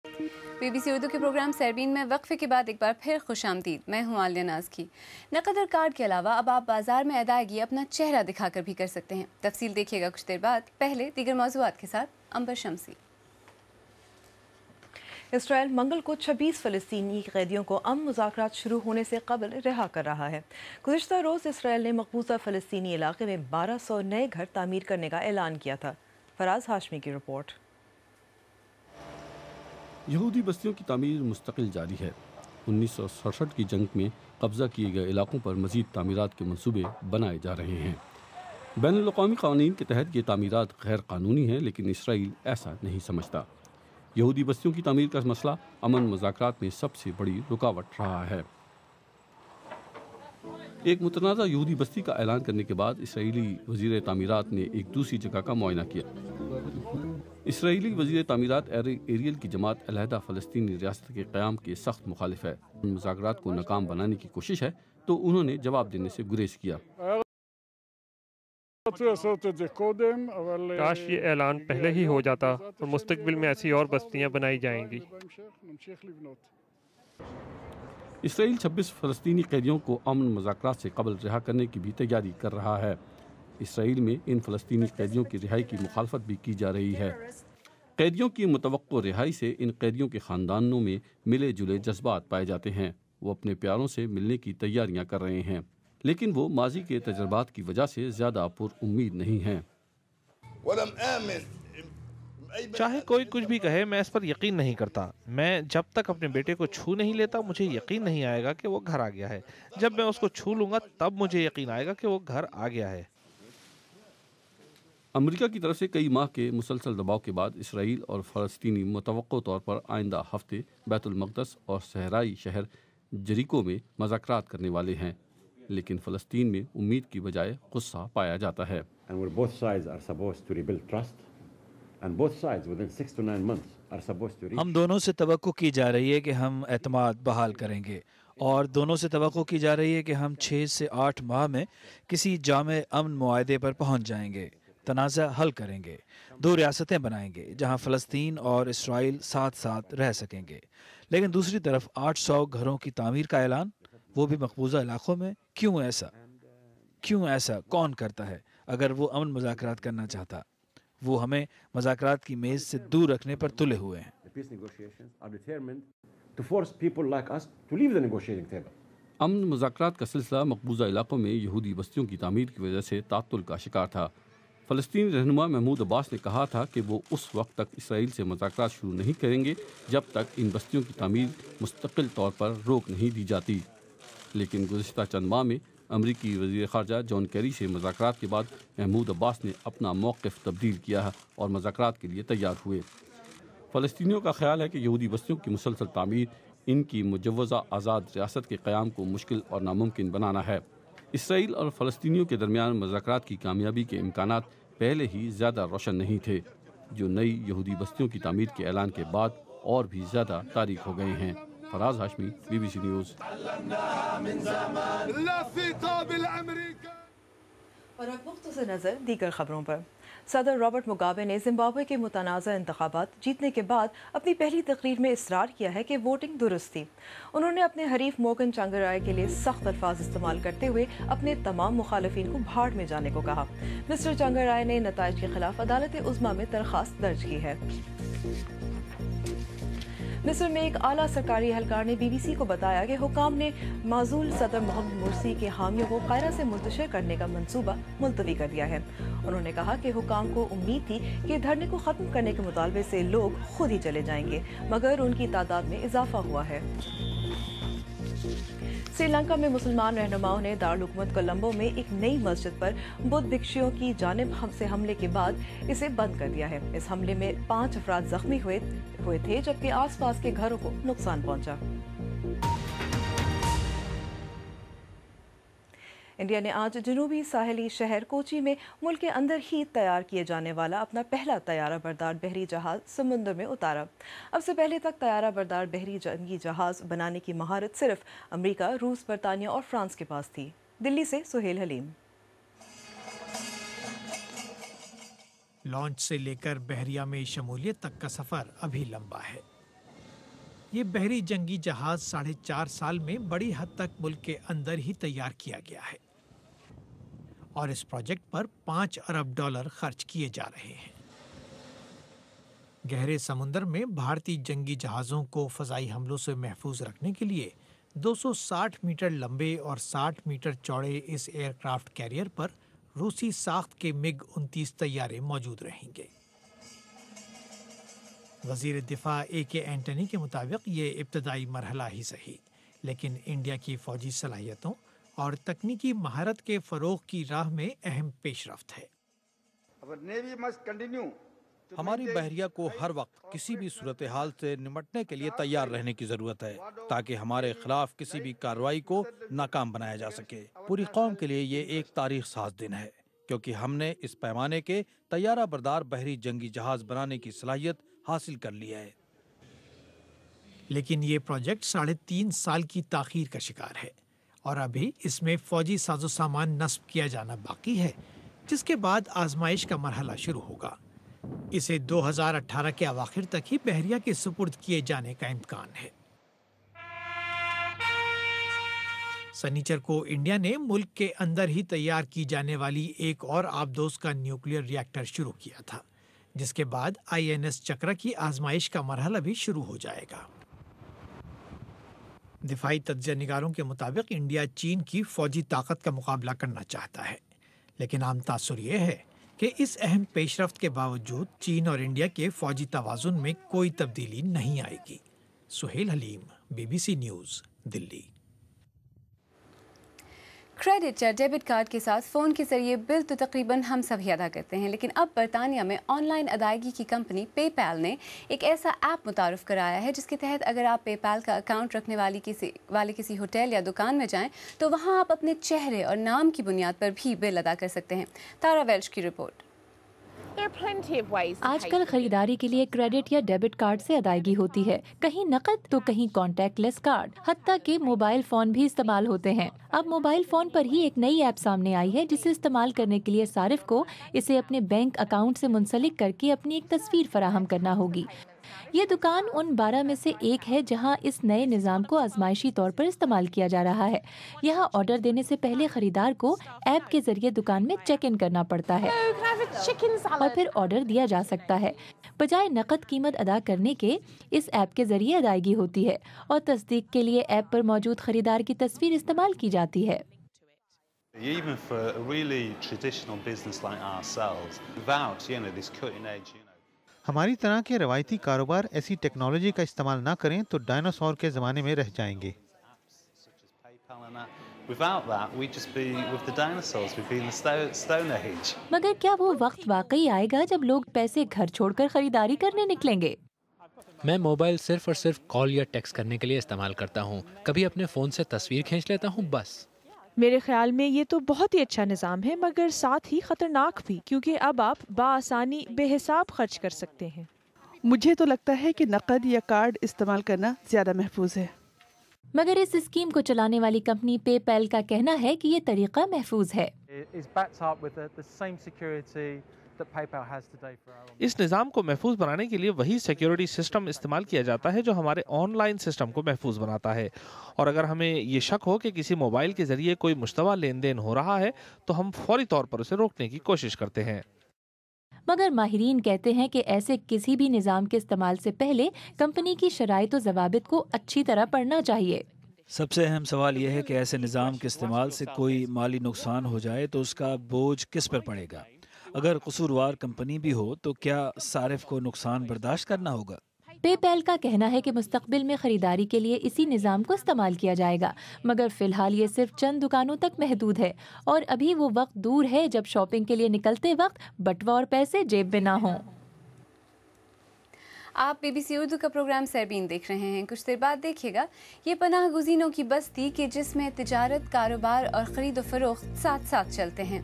BBC Urdu کے programme سیربین میں وقفے کے بعد ایک بار پھر خوش آمدید. میں ہوں عالیہ ناز کی. نقد اور کارڈ کے علاوہ اب آپ بازار میں ادائیگی اپنا چہرہ دکھا کر بھی کر سکتے ہیں. تفصیل دیکھیے گا کچھ دیر بعد. پہلے دیگر موضوعات کے ساتھ امبر شمسی. اسرائیل منگل کو 26 فلسطینی قیدیوں کو امن مذاکرات شروع ہونے سے قبل رہا کر رہا ہے. گزشتہ روز اسرائیل نے مقبوضہ فلسطینی علاقے میں 1200 نئے گھر تعمیر کرنے کا اعلان کیا تھا. فراز ہاشمی کی رپورٹ. یہودی بستیوں کی تعمیر مستقل جاری ہے. 1967 کی جنگ میں قبضہ کیے گئے علاقوں پر مزید تعمیرات کے منصوبے بنائے جا رہے ہیں. بین الاقوامی قوانین کے تحت یہ تعمیرات غیر قانونی ہیں، لیکن اسرائیل ایسا نہیں سمجھتا. یہودی بستیوں کی تعمیر کا مسئلہ امن مذاکرات میں سب سے بڑی رکاوٹ رہا ہے. ایک متنازع یہودی بستی کا اعلان کرنے کے بعد اسرائیلی وزیر تعمیرات نے ایک دوسری جگہ کا معائنہ کیا. اسرائیلی وزیر تعمیرات ایریل کی جماعت علیحدہ فلسطینی ریاست کے قیام کے سخت مخالف ہے. مذاکرات کو ناکام بنانے کی کوشش ہے تو انہوں نے جواب دینے سے گریز کیا. کاش یہ اعلان پہلے ہی ہو جاتا اور مستقبل میں ایسی اور بستیاں بنائی جائیں گی. اسرائیل 26 فلسطینی قیدیوں کو امن مذاکرات سے قبل رہا کرنے کی بھی تیاری کر رہا ہے. اسرائیل میں ان فلسطینی قیدیوں کی رہائی کی مخالفت بھی کی جا رہی ہے. قیدیوں کی متوقع رہائی سے ان قیدیوں کے خاندانوں میں ملے جلے جذبات پائے جاتے ہیں. وہ اپنے پیاروں سے ملنے کی تیاریاں کر رہے ہیں، لیکن وہ ماضی کے تجربات کی وجہ سے زیادہ پر امید نہیں ہیں. چاہے کوئی کچھ بھی کہے، میں اس پر یقین نہیں کرتا. میں جب تک اپنے بیٹے کو چھو نہیں لیتا مجھے یقین نہیں آئے گا کہ وہ گھر آ گیا ہے. جب میں اس کو چھو لوں گا تب مجھے یقین آئے گا کہ وہ گھر آ گیا ہے. امریکہ کی طرف سے کئی ماہ کے مسلسل دباؤ کے بعد اسرائیل اور فلسطینی متوقع طور پر آئندہ ہفتے بیت المقدس اور صحرائی شہر جریکو میں مذاکرات کرنے والے ہیں، لیکن فلسطین میں امید کی بجائے غصہ پایا جاتا ہے. ہم دونوں سے توقع کی جا رہی ہے کہ ہم اعتماد بحال کریں گے، اور دونوں سے توقع کی جا رہی ہے کہ ہم 6 سے 8 ماہ میں کسی جامع امن معاہدے پر پہنچ جائیں گے، تنازع حل کریں گے، 2 ریاستیں بنائیں گے جہاں فلسطین اور اسرائیل ساتھ ساتھ رہ سکیں گے. لیکن دوسری طرف 800 گھروں کی تعمیر کا اعلان، وہ بھی مقبوضہ علاقوں میں. کیوں ایسا کون کرتا ہے؟ اگر وہ امن مذاکرات کرنا چاہتا، وہ ہمیں مذاکرات کی میز سے دور رکھنے پر تلے ہوئے ہیں. امن مذاکرات کا سلسلہ مقبوضہ علاقوں میں یہودی بستیوں کی تعمیر کی وجہ سے تعطل کا شکار تھا. فلسطینی رہنما محمود عباس نے کہا تھا کہ وہ اس وقت تک اسرائیل سے مذاکرات شروع نہیں کریں گے جب تک ان بستیوں کی تعمیر مستقل طور پر روک نہیں دی جاتی. لیکن گزشتہ چند ماہ میں امریکی وزیر خارجہ جان کیری سے مذاکرات کے بعد محمود عباس نے اپنا موقف تبدیل کیا اور مذاکرات کے لیے تیار ہوئے. فلسطینیوں کا خیال ہے کہ یہودی بستیوں کی مسلسل تعمیر ان کی مجوزہ آزاد ریاست کے قیام کو مشکل اور ناممکن بنانا ہے. اسرائیل اور فلسطینیوں کے درمیان مذاکرات کی کامیابی کے امکانات پہلے ہی زیادہ روشن نہیں تھے، جو نئی یہودی بستیوں کی تعمیر کے اعلان کے بعد اور بھی زیادہ تاریک ہو گئے ہیں. فراز ہاشمی، BBC نیوز. اور اب مختصر نظر دیگر خبروں پر. صدر رابرٹ مگابے نے زمبابوے کے متنازع انتخابات جیتنے کے بعد اپنی پہلی تقریر میں اصرار کیا ہے کہ ووٹنگ درست تھی. انہوں نے اپنے حریف موگن چانگرائے کے لیے سخت الفاظ استعمال کرتے ہوئے اپنے تمام مخالفین کو بھاڑ میں جانے کو کہا. مسٹر چانگرائے نے نتائج کے خلاف عدالت عظمیٰ میں درخواست درج کی ہے. مصر میں ایک اعلیٰ سرکاری اہلکار نے BBC کو بتایا کہ حکام نے معزول صدر محمد مرسی کے حامیوں کو قاہرہ سے منتشر کرنے کا منصوبہ ملتوی کر دیا ہے. انہوں نے کہا کہ حکام کو امید تھی کہ دھرنے کو ختم کرنے کے مطالبے سے لوگ خود ہی چلے جائیں گے، مگر ان کی تعداد میں اضافہ ہوا ہے. سری لنکا میں مسلمان رہنماؤں نے دارالحکومت کولمبو میں ایک نئی مسجد پر بدھ بھکشیوں کی جانب سے حملے کے بعد اسے بند کر دیا ہے. اس حملے میں 5 افراد زخمی ہوئے تھے، جبکہ آس پاس کے گھروں کو نقصان پہنچا. انڈیا نے آج جنوبی ساحلی شہر کوچی میں ملک کے اندر ہی تیار کیے جانے والا اپنا پہلا طیارہ بردار بحری جہاز سمندر میں اتارا. اب سے پہلے تک طیارہ بردار بحری جنگی جہاز بنانے کی مہارت صرف امریکہ، روس، برطانیہ اور فرانس کے پاس تھی. دلی سے سہیل حلیم. لانچ سے لے کر بحریہ میں شمولیت تک کا سفر ابھی لمبا ہے. یہ بحری جنگی جہاز 4.5 سال میں بڑی حد تک ملک کے اندر ہی تیار کیا گیا ہے اور اس پروجیکٹ پر $5 ارب خرچ کیے جا رہے ہیں۔ گہرے سمندر میں بھارتی جنگی جہازوں کو فضائی حملوں سے محفوظ رکھنے کے لیے 260 میٹر لمبے اور 60 میٹر چوڑے اس ایئر کرافٹ کیریئر پر روسی ساخت کے MiG-29 طیارے موجود رہیں گے۔ وزیر دفاع AK اینٹنی کے مطابق یہ ابتدائی مرحلہ ہی صحیح، لیکن انڈیا کی فوجی صلاحیتوں اور تکنیکی مہارت کے فروغ کی راہ میں اہم پیش رفت ہے۔ ہماری بحریہ کو ہر وقت کسی بھی صورتحال سے نمٹنے کے لیے تیار رہنے کی ضرورت ہے تاکہ ہمارے خلاف کسی بھی کارروائی کو ناکام بنایا جا سکے۔ پوری قوم کے لیے یہ ایک تاریخ ساز دن ہے کیونکہ ہم نے اس پیمانے کے طیارہ بردار بحری جنگی جہاز بنانے کی صلاحیت حاصل کر لی ہے۔ لیکن یہ پروجیکٹ 3.5 سال کی تاخیر کا شکار ہے اور ابھی اس میں فوجی ساز و سامان نصب کیا جانا باقی ہے، جس کے بعد آزمائش کا مرحلہ شروع ہوگا۔ اسے 2018 کے اواخر تک ہی بحریہ کے سپرد کیے جانے کا امکان ہے۔ سنیچر کو انڈیا نے ملک کے اندر ہی تیار کی جانے والی ایک اور آبدوز کا نیوکلیئر ری ایکٹر شروع کیا تھا، جس کے بعد INS چکرا کی آزمائش کا مرحلہ بھی شروع ہو جائے گا۔ دفاعی تجزیہ نگاروں کے مطابق انڈیا چین کی فوجی طاقت کا مقابلہ کرنا چاہتا ہے، لیکن عام تاثر یہ ہے کہ اس اہم پیش رفت کے باوجود چین اور انڈیا کے فوجی توازن میں کوئی تبدیلی نہیں آئے گی۔ سہیل حلیم، BBC نیوز، دلی۔ کریڈٹ یا ڈیبٹ کارڈ کے ساتھ فون کے ذریعے بل تو تقریباً ہم سب ہی ادا کرتے ہیں، لیکن اب برطانیہ میں آن لائن ادائیگی کی کمپنی پے پیل نے ایک ایسا ایپ متعارف کرایا ہے جس کے تحت اگر آپ پے پیل کا اکاؤنٹ رکھنے والے کسی ہوٹل یا دکان میں جائیں تو وہاں آپ اپنے چہرے اور نام کی بنیاد پر بھی بل ادا کر سکتے ہیں۔ تارا ویلش کی رپورٹ۔ آج کل خریداری کے لیے کریڈٹ یا ڈیبٹ کارڈ سے ادائیگی ہوتی ہے، کہیں نقد تو کہیں کانٹیکٹ لیس کارڈ، حتیٰ کہ موبائل فون بھی استعمال ہوتے ہیں۔ اب موبائل فون پر ہی ایک نئی ایپ سامنے آئی ہے جسے استعمال کرنے کے لیے صارف کو اسے اپنے بینک اکاؤنٹ سے منسلک کر کے اپنی ایک تصویر فراہم کرنا ہوگی۔ یہ دکان ان 12 میں سے ایک ہے جہاں اس نئے نظام کو آزمائشی طور پر استعمال کیا جا رہا ہے۔ یہاں آرڈر دینے سے پہلے خریدار کو ایپ کے ذریعے دکان میں چیک ان کرنا پڑتا ہے اور پھر آرڈر دیا جا سکتا ہے۔ بجائے نقد قیمت ادا کرنے کے اس ایپ کے ذریعے ادائیگی ہوتی ہے اور تصدیق کے لیے ایپ پر موجود خریدار کی تصویر استعمال کی جاتی ہے۔ Even for a really traditional business like ourselves, without, this cutting edge, ہماری طرح کے روایتی کاروبار ایسی ٹیکنالوجی کا استعمال نہ کریں تو ڈائناسور کے زمانے میں رہ جائیں گے۔ مگر کیا وہ وقت واقعی آئے گا جب لوگ پیسے گھر چھوڑ کر خریداری کرنے نکلیں گے؟ میں موبائل صرف اور صرف کال یا ٹیکسٹ کرنے کے لیے استعمال کرتا ہوں، کبھی اپنے فون سے تصویر کھینچ لیتا ہوں بس۔ میرے خیال میں یہ تو بہت ہی اچھا نظام ہے، مگر ساتھ ہی خطرناک بھی، کیونکہ اب آپ بآسانی بے حساب خرچ کر سکتے ہیں۔ مجھے تو لگتا ہے کہ نقد یا کارڈ استعمال کرنا زیادہ محفوظ ہے۔ مگر اس اسکیم کو چلانے والی کمپنی پے پیل کا کہنا ہے کہ یہ طریقہ محفوظ ہے۔ اس نظام کو محفوظ بنانے کے لیے وہی سیکیورٹی سسٹم استعمال کیا جاتا ہے جو ہمارے آن لائن سسٹم کو محفوظ بناتا ہے، اور اگر ہمیں یہ شک ہو کہ کسی موبائل کے ذریعے کوئی مشتبہ لین دین ہو رہا ہے تو ہم فوری طور پر اسے روکنے کی کوشش کرتے ہیں۔ مگر ماہرین کہتے ہیں کہ ایسے کسی بھی نظام کے استعمال سے پہلے کمپنی کی شرائط و ضوابط کو اچھی طرح پڑھنا چاہیے۔ سب سے اہم سوال یہ ہے کہ ایسے نظام کے استعمال سے کوئی مالی نقصان ہو جائے تو اس کا بوجھ کس پر پڑے گا؟ اگر قصوروار کمپنی بھی ہو تو کیا صارف کو نقصان برداشت کرنا ہوگا؟ پے پیل کا کہنا ہے کہ مستقبل میں خریداری کے لیے اسی نظام کو استعمال کیا جائے گا، مگر فی الحال یہ صرف چند دکانوں تک محدود ہے اور ابھی وہ وقت دور ہے جب شاپنگ کے لیے نکلتے وقت بٹوا اور پیسے جیب میں نہ ہوں۔ آپ BBC اردو کا پروگرام سیربین دیکھ رہے ہیں۔ کچھ دیر بعد دیکھیے گا یہ پناہ گزینوں کی بستی کہ جس میں تجارت، کاروبار اور خرید و فروخت ساتھ ساتھ چلتے ہیں۔